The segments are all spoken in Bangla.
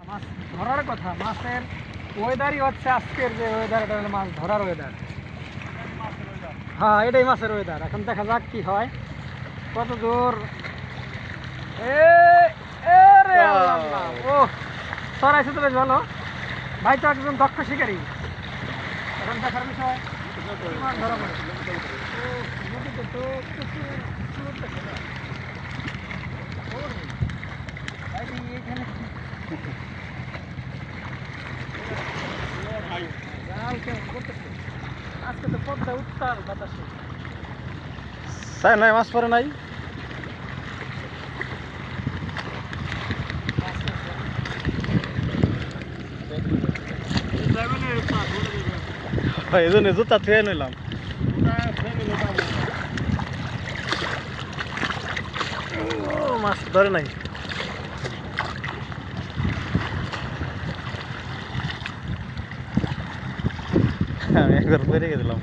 মাছ ধরার কথা, মাছের ওয়েদারই হচ্ছে আজকের যে ওয়েদার, এটা হলো মাছ ধরার ওয়েদার। হ্যাঁ, এটাই মাছের ওয়েদার। এখন দেখা যাক কি হয়, কত দূর। ও সরাইছে তো বেশ ভালো। ভাই তো একজন দক্ষ শিকারী। এখন দেখার বিষয় কি মাছ ধরা পড়ে। ও নদীতে তো প্রচুর সুন্দর দেখে না। এইখানে জাল কেমন করতেছে আজকে, তো পদ্মা উত্তাল বাতাসে। তাই নাই, মাছ পরে নাই। এই জন্য জুতা থুয়ে নিলাম। মাছ ধরে নাই। আমি একবার বেড়ে গেছিলাম।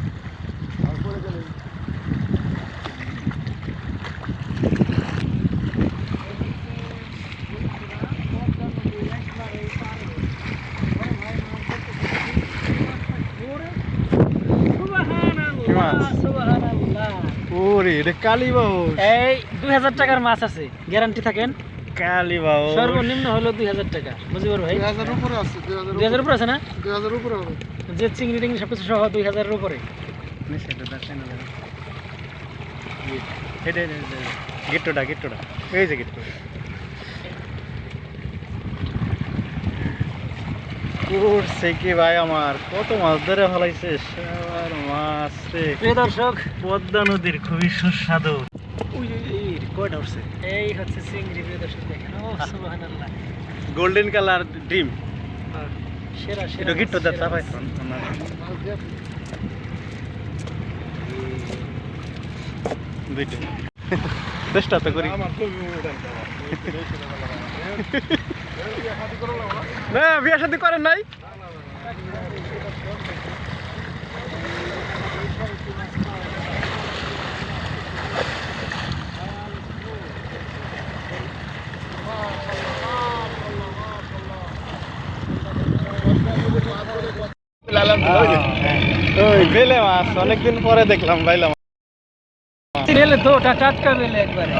ওরে এটা কালী বাবু, এই 2000 টাকার মাছ আছে, গ্যারান্টি থাকেন। কালী বাবু সর্বনিম্ন হলো 2000 টাকা। বুঝিবার ভাই 2000 উপরে আছে, 2000 উপরে আছে না? 2000 উপরে হবে। যে চিংড়ি টিংড়ি সবকিছু সহ 2000 এর উপরে। গিট্টুটা এই যে গিট্টু করছে কি ভাই, আমার কত মাছ ধরে ফেলাইছে। সবার মাছ রে। প্রিয় দর্শক, পদ্মা নদীর খুবই সুস্বাদু। কয়টা উঠছে? এই হচ্ছে চিংড়ি। প্রিয় দর্শক দেখেন, ও সুবহানাল্লাহ, গোল্ডেন কালার ডিম। সেরা সেরা। এটা গিট্টু দা চাপাই দুইটা চেষ্টা তো করি না। বিয়ে শাদী করেন নাই? বেলে মাছ অনেকদিন পরে দেখলাম, বাইলাম বেলে তো টাটকা বেলে একবারে।